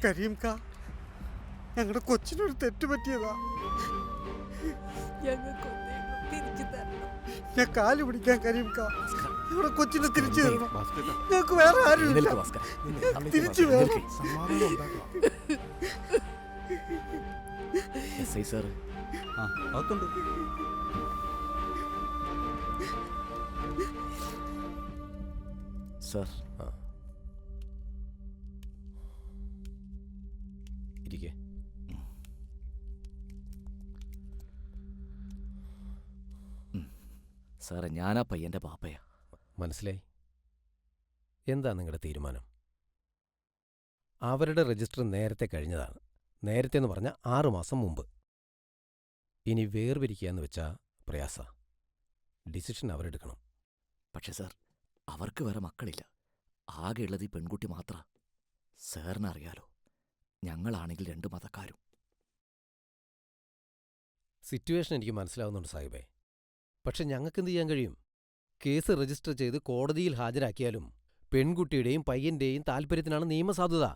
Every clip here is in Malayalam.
കരീംക്ക, ഞങ്ങളുടെ കൊച്ചിനൊരു തെറ്റ് പറ്റിയതാ. ഞാൻ കാല് പിടിക്കാൻ കരീംക്ക, ഞങ്ങളുടെ കൊച്ചിനെ തിരിച്ചു തരണം. ഞങ്ങൾക്ക് വേറെ ആരും തിരിച്ചു വേണം. സാർ ഇരിക്കേ. സാറേ, ഞാനാ പയ്യന്റെ പാപ്പയാ. മനസ്സിലായി. എന്താ നിങ്ങളുടെ തീരുമാനം? അവരുടെ രജിസ്റ്റർ നേരത്തെ കഴിഞ്ഞതാണ്. നേരത്തെ എന്ന് പറഞ്ഞാൽ 6 മാസം മുമ്പ്. ഇനി വേർപിരിക്കുക എന്ന് വെച്ചാൽ പ്രയാസ. ഡിസിഷൻ അവരെടുക്കണം. പക്ഷെ സാർ, അവർക്ക് വേറെ മക്കളില്ല. ആകെയുള്ളത് ഈ പെൺകുട്ടി മാത്ര. സാറിനറിയാലോ, ഞങ്ങളാണെങ്കിൽ 2 മതക്കാരും. സിറ്റുവേഷൻ എനിക്ക് മനസ്സിലാവുന്നുണ്ട് സാഹിബേ. പക്ഷെ ഞങ്ങൾക്കെന്ത് ചെയ്യാൻ കഴിയും? കേസ് രജിസ്റ്റർ ചെയ്ത് കോടതിയിൽ ഹാജരാക്കിയാലും പെൺകുട്ടിയുടെയും പയ്യന്റെയും താൽപ്പര്യത്തിനാണ് നിയമസാധുത.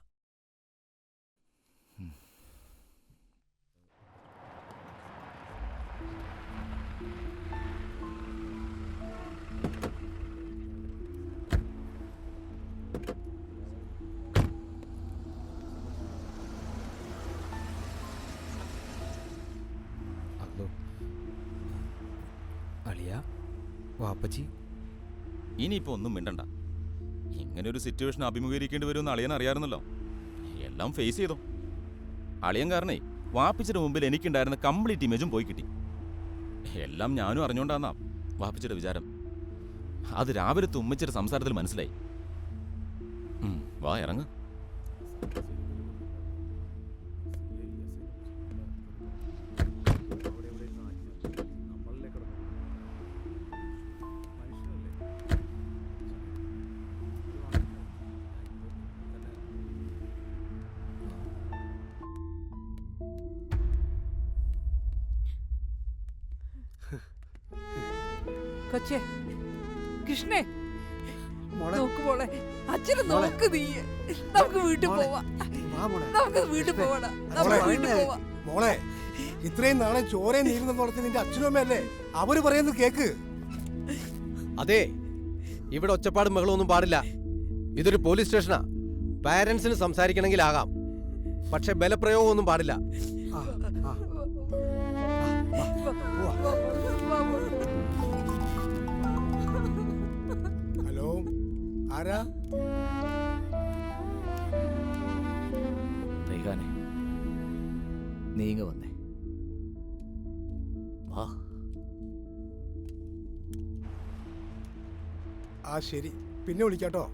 വാപ്പച്ചി, ഇനിയിപ്പോ ഒന്നും മിണ്ടണ്ട. ഇങ്ങനൊരു സിറ്റുവേഷൻ അഭിമുഖീകരിക്കേണ്ടി വരുമെന്ന് അളിയൻ അറിയാറുന്നല്ലോ. എല്ലാം ഫേസ് ചെയ്തോ. അളിയൻ കാരണേ വാപ്പിച്ചിയുടെ മുമ്പിൽ എനിക്കുണ്ടായിരുന്ന കംപ്ലീറ്റ് ഇമേജും പോയി കിട്ടി. എല്ലാം ഞാനും അറിഞ്ഞോണ്ടാന്നാ വാപ്പിച്ചിയുടെ വിചാരം. അത് രാവിലത്തെ ഉമ്മച്ചിയുടെ സംസാരത്തിൽ മനസ്സിലായി. വാ, ഇറങ്ങ്. കൊച്ചേ, കൃഷ്ണേ, നോക്ക് മോളെ, അച്ഛനെ നോക്ക്. നീ നമുക്ക് വീട്ടിൽ പോവാ. നമുക്ക് വീട്ടിൽ പോവാടാ. നമുക്ക് വീട്ടിൽ പോവാ. മോളെ, ഇത്രയും നാളെ ചോരയും നീരുന്ന നടത്തി നിന്റെ അച്ഛനും അമ്മയല്ലേ? അവര് പറയുന്നത് കേക്ക്. അതെ, ഇവിടെ ഒച്ചപ്പാടും ബഹളമൊന്നും പാടില്ല. ഇതൊരു പോലീസ് സ്റ്റേഷനാ. പാരന്റ്സിന് സംസാരിക്കണമെങ്കിൽ ആകാം, പക്ഷെ ബലപ്രയോഗമൊന്നും പാടില്ല. ഹലോ, ആരാ? റൈഹാനെ, നീങ്ങ വന്നേ. വാ. ആ ശരി, പിന്നെ വിളിക്കാട്ടോ.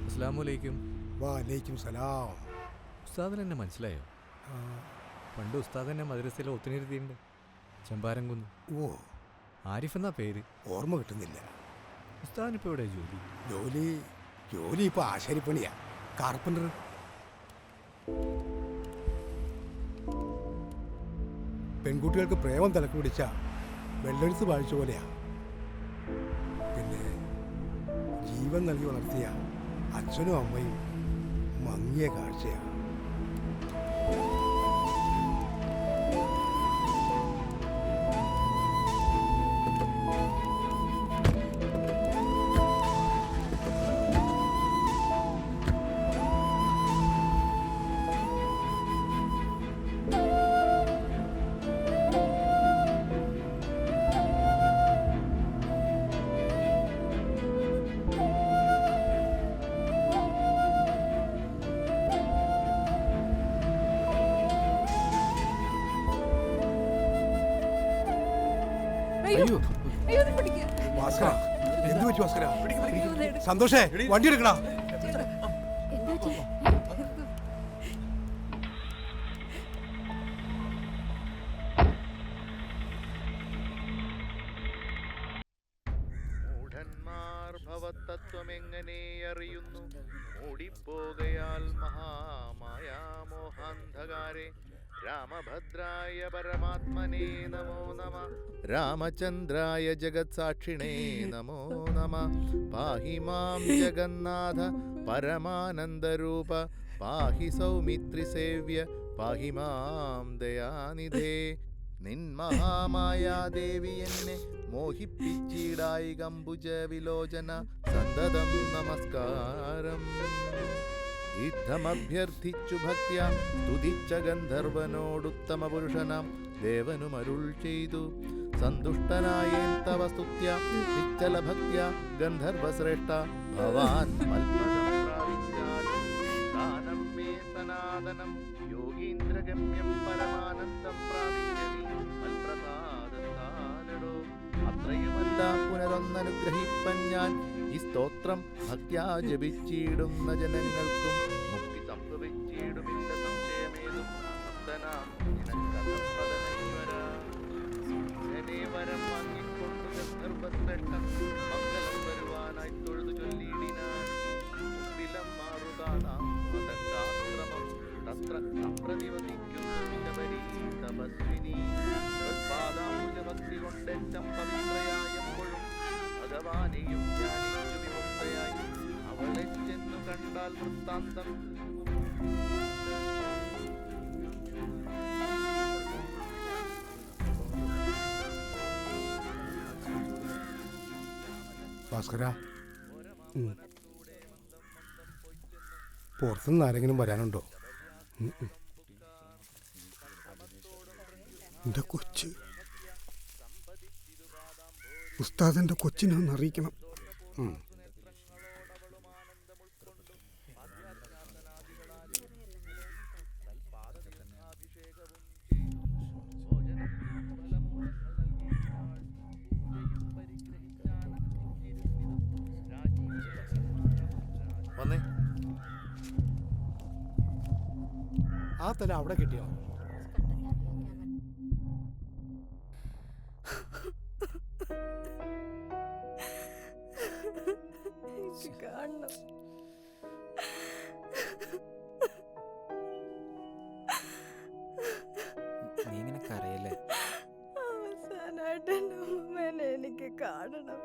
അസ്സലാമലൈക്കും. വാലൈക്കും സലാം. ഉസ്താദിന് എന്നെ മനസ്സിലായോ? പണ്ട് ഉസ്താദ് എന്നെ മദ്രസയിലെ ഒത്തുനിരുത്തിയിട്ടുണ്ട്. ചെമ്പാരംകുന്ന്. ഓ, ആരിഫ് എന്നാ പേര്. ഓർമ്മ കിട്ടുന്നില്ല. ഉസ്താദിനിപ്പോൾ എവിടെ ജോലി? ജോലി ഇപ്പൊ ആശാരിപ്പണിയാ, കാർപ്പൻ്റർ. പെൺകുട്ടികൾക്ക് പ്രേമം തലക്ക് പിടിച്ച വെള്ളെടുത്ത് വാഴിച്ച പോലെയാ. പിന്നെ ജീവൻ നൽകി വളർത്തിയ അച്ഛനും അമ്മയും മങ്ങിയ കാഴ്ചയാ. സന്തോഷേ, വണ്ടി എടുക്കണ. ഭവതത്വമെങ്ങനെ അറിയുന്നു? ഓടിപ്പോകയാൽ മഹാമായാമോഹാന്ധകാരെ. രാമഭദ്രായ പരമാത്മനേ നമോ നമ. രാമചന്ദ്രായ ജഗത്സാക്ഷിണേ നമോ നമ. പാഹി മാം ജഗന്നാഥ പരമാനന്ദരൂപ. പാഹി സൗമിത്രിസേവ്യ പാഹി മാം ദയാനിധേ. നിൻ മഹാമായാദേവി എന്നെ മോഹിപ്പിച്ചിടായി കമ്പുജ വിലോചന സന്തതം നമസ്കാരം. യുദ്ധമഭ്യർത്ഥിച്ചു ഭക്ത്യ സ്തുതിച്ച ഗന്ധർവനോടുത്തമ പുരുഷനാം ദേവനുമരുൾ ചെയ്തു. സന്തുഷ്ടനായേൻ തവ സ്തുത്യ നിശ്ചല ഭക്ത്യ ഗന്ധർവശ്രേഷ്ഠ. ഭവാൻ മൽപദം പ്രാപിച്ചാലും ദാനം മേ സനാതനം. യോഗീന്ദ്രഗമ്യം പരമാനന്ദം പ്രാപിക്കലി മൽപ്രസാദത്താലടോ. അത്രയുമല്ല പുനരൊന്നനുഗ്രഹിപ്പൻ ഞാൻ ഈ സ്തോത്രം ഭക്ത്യാ ജപിച്ചിടുന്ന ജനങ്ങൾക്കും മുക്തി സംഭവിച്ചിടുമില്ല സംശയമേതും. ഭക്തനാം നിനക്കഥപ്രദനൈവരാ. ഇങ്ങനെ വരം വാങ്ങിക്കൊണ്ടു ഗന്ധർവശ്രേഷ്ഠൻ മംഗളം വരുവാനായി തൊഴുതു ചൊല്ലിയിടിനാൻ. മുമ്പിലം മാറുതാനാം മതങ്കാശ്രമം തത്ര അപ്രതിവസിക്കുന്നു ശബരീ തപസ്വിനി. പാദാംബുജഭക്തി കൊണ്ടെറ്റം പവിത്രയായപ്പോഴും ഭഗവാനെയും ധ്യാനിച്ചു വിമുക്തയായി. അവളെ ചെന്നു കണ്ടാൽ വൃത്താന്തം ഭാസ്കര, പുറത്തുനിന്ന് ആരെങ്കിലും വരാനുണ്ടോ? എൻ്റെ കൊച്ച് ഉസ്താദിൻ്റെ കൊച്ചിനെ ഒന്ന് അറിയിക്കണം. വന്നേ. ആ തല അവിടെ കിട്ടിയോ? കാണണം. നീ ഇങ്ങനെ കരയല്ലേ? അവസാനായിട്ട് എൻ്റെ അമ്മേനെ എനിക്ക് കാണണം.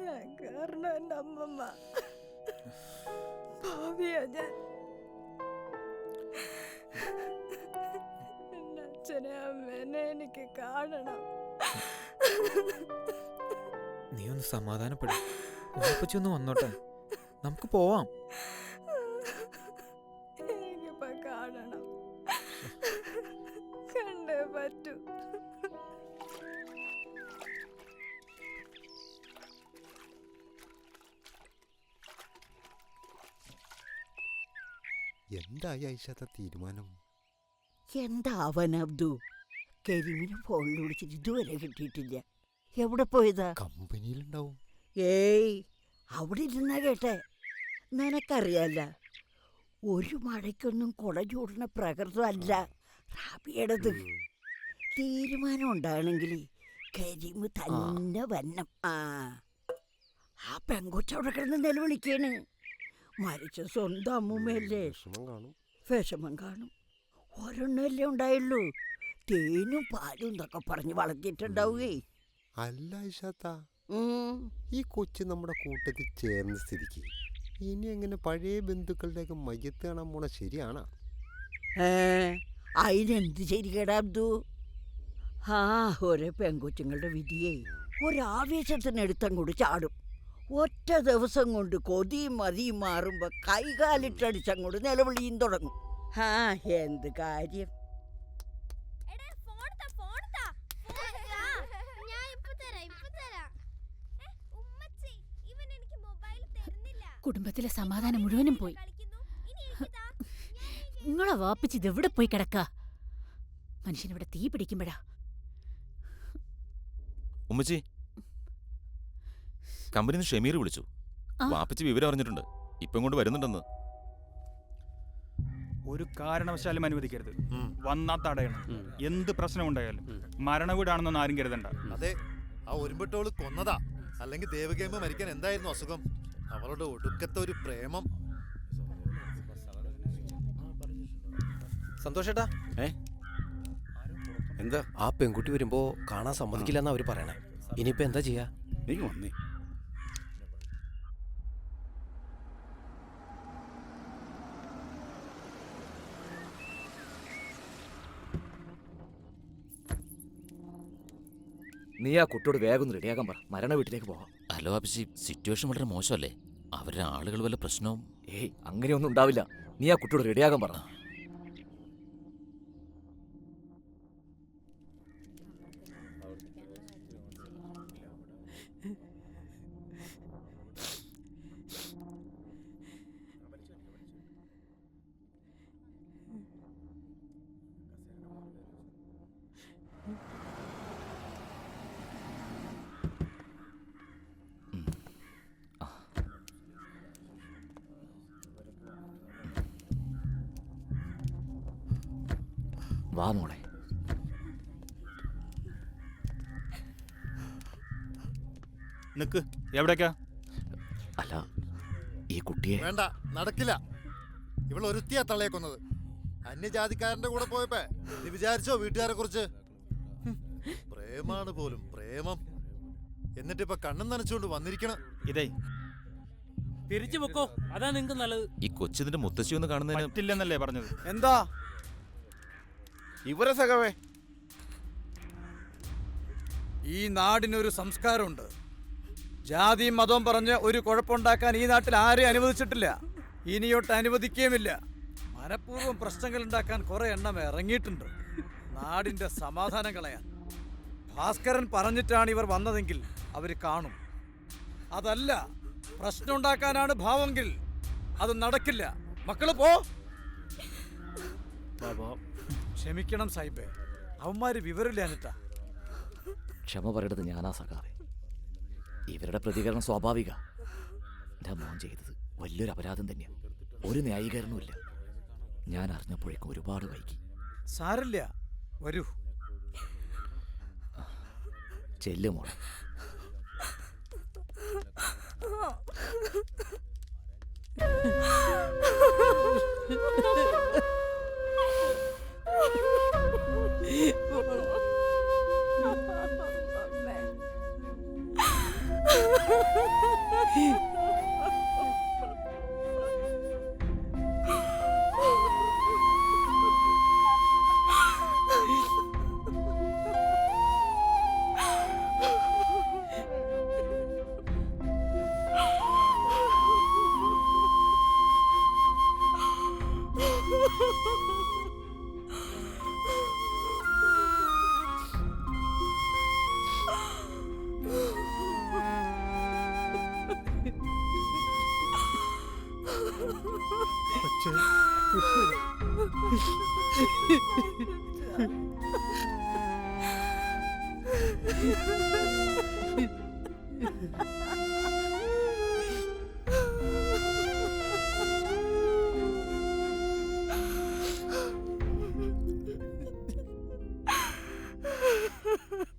ഞാൻ കാരണം എൻ്റെ അമ്മമ്മ ഭാവിയാ. ഞാൻ എൻ്റെ അച്ഛനെ അമ്മേനെ എനിക്ക് കാണണം. നീ ഒന്ന് സമാധാനപ്പെടും. ഉമ്മപ്പച്ചി ഒന്ന് വന്നോട്ടെ, നമുക്ക് പോവാം. എനിക്കിപ്പോ കാണണം, കണ്ടേ പറ്റൂ. എന്തായി ഐഷത്തെ തീരുമാനം? എന്താവൻ അബ്ദു? കരീമിനെ ഫോണിൽ വിളിച്ചിട്ട് ഇതുവരെ കിട്ടിയിട്ടില്ല. എവിടെ പോയതാ? കമ്പനിയിലുണ്ടാവും. ഏയ്, അവിടെ ഇരുന്നാ കേട്ടെ. നിനക്കറിയാല്ല, ഒരു മഴയ്ക്കൊന്നും കുട ചൂടുന്ന പ്രകൃതമല്ല റാബിയുടേത്. തീരുമാനം ഉണ്ടാകണമെങ്കിൽ കരീം തന്നെ വന്നം. ആ പെങ്കൊച്ചവിടെ കിടന്ന് നിലവിളിക്കാണ്. മരിച്ച സ്വന്തം അമ്മൂമ്മയല്ലേ, വിഷമം കാണും. ഒരെണ്ണല്ലേ ഉണ്ടായുള്ളൂ. തേനും പാലും എന്നൊക്കെ പറഞ്ഞ് വളർത്തിയിട്ടുണ്ടാവുകേ. അല്ല ഐഷാത്ത, ഈ കൊച്ചു നമ്മുടെ കൂട്ടത്തിൽ ചേർന്ന സ്ഥിതിക്ക് ഇനി എങ്ങനെ പഴയ ബന്ധുക്കളുടെയൊക്കെ മയ്യത്ത് കാണാൻ പോണ ശരിയാണോ? അതിനെന്ത് ശരിക്കേടാ അബ്ദു? ഓരോ പെങ്കൊച്ചുങ്ങളുടെ വിധിയെ ഒരാവേശത്തിനടുത്തങ്ങോട്ട് ചാടും. ഒറ്റ ദിവസം കൊണ്ട് കൊതിയും മതിയും മാറുമ്പോ കൈകാലിട്ടടിച്ചങ്ങോട്ട് നിലവിളിയും തുടങ്ങും. എന്ത് കാര്യം? കുടുംബത്തിലെ സമാധാനം മുഴുവനും പോയി. നിങ്ങളെ വാപ്പിച്ച് ഇതെവിടെ പോയി കിടക്ക? മനുഷ്യനിവിടെ തീ പിടിക്കുമ്പോഴാ. ഉമ്മച്ചി, കമ്പനിന്ന് ഷമീർ വിളിച്ചു. വാപ്പിച്ച് വിവരം അറിഞ്ഞിട്ടുണ്ട്, ഇപ്പം കൊണ്ട് വരുന്നുണ്ടെന്ന്. ഒരു കാരണവശാലും അനുവദിക്കരുത്. വന്നാ തടയണം. എന്ത് പ്രശ്നം ഉണ്ടായാലും. മരണവീടാണെന്നൊന്നും ആരും കരുതണ്ട. അതെ, ആ ഒരുമ്പെട്ടോള് കൊന്നതാ. അല്ലെങ്കിൽ ദേവകേമ മരിക്കാൻ എന്തായിരുന്നു അസുഖം? അവളുടെ ഒടുക്കത്തെ ഒരു പ്രേമം. സന്തോഷേട്ടാ, എന്താ? ആ പെൺകുട്ടി വരുമ്പോ കാണാൻ സമ്മതിക്കില്ലെന്നാ അവര് പറയണേ. ഇനിയിപ്പോ എന്താ ചെയ്യാ? നീ വന്നേ. നീ ആ കുട്ടിയോട് വേഗം ഒന്ന് റെഡിയാക്കാൻ പറ, മരണ വീട്ടിലേക്ക് പോവാം. ഹലോ അപ്പച്ചി, സിറ്റുവേഷൻ വളരെ മോശമല്ലേ? അവരുടെ ആളുകൾ വല്ല പ്രശ്നവും? ഏയ് അങ്ങനെയൊന്നും ഉണ്ടാവില്ല. നീ ആ കുട്ടിയോട് റെഡിയാക്കാൻ പറ. വാ മോളെ. നിക്ക്, എവിടേക്കാ? അല്ല, ഈ കുട്ടിയെ വേണ്ട, നടക്കില്ല. ഇവൾ ഒരുത്തിയാ തള്ളയെ കൊന്നത്. അന്യജാതിക്കാരന്റെ കൂടെ പോയപ്പോ നീ വിചാരിച്ചോ വീട്ടുകാരെ കുറിച്ച്? പ്രേമാണ് പോലും, പ്രേമം. എന്നിട്ടിപ്പൊ കണ്ണും നനച്ചുകൊണ്ട് വന്നിരിക്കണം. ഇതേ തിരിച്ചു പൊക്കോ, അതാ നിങ്ങക്ക് നല്ലത്. ഈ കൊച്ചിന്റെ മുത്തശ്ശി ഒന്ന് കാണുന്നതിന് പറ്റില്ലെന്നല്ലേ പറഞ്ഞത്? എന്താ ഇവരെ സഖവേ? ഈ നാടിനൊരു സംസ്കാരമുണ്ട്. ജാതിയും മതവും പറഞ്ഞ് ഒരു കുഴപ്പമുണ്ടാക്കാൻ ഈ നാട്ടിൽ ആരെയും അനുവദിച്ചിട്ടില്ല, ഇനിയൊട്ട് അനുവദിക്കുകയുമില്ല. മനഃപൂർവ്വം പ്രശ്നങ്ങൾ ഉണ്ടാക്കാൻ കുറെ എണ്ണം ഇറങ്ങിയിട്ടുണ്ട്, നാടിന്റെ സമാധാനം കളയാൻ. ഭാസ്കരൻ പറഞ്ഞിട്ടാണ് ഇവർ വന്നതെങ്കിൽ അവർ കാണും. അതല്ല, പ്രശ്നം ഉണ്ടാക്കാനാണ് ഭാവമെങ്കിൽ അത് നടക്കില്ല. മക്കള് പോ. ക്ഷമിക്കണം സാഹിബേ, അവന്മാര് വിവരമില്ലാഞ്ഞിട്ടാ. ക്ഷമ പറയേണ്ടത് ഞാനാ സഖാവേ. ഇവരുടെ പ്രതികരണം സ്വാഭാവിക. എൻ്റെ മോൻ ചെയ്തത് വലിയൊരു അപരാധം തന്നെയാണ്, ഒരു ന്യായീകരണവുമില്ല. ഞാൻ അറിഞ്ഞപ്പോഴേക്കും ഒരുപാട് വൈകി. സാരില്ല, വരൂ. ചെല്ലു മോളെ. കൃഷ്ണൻ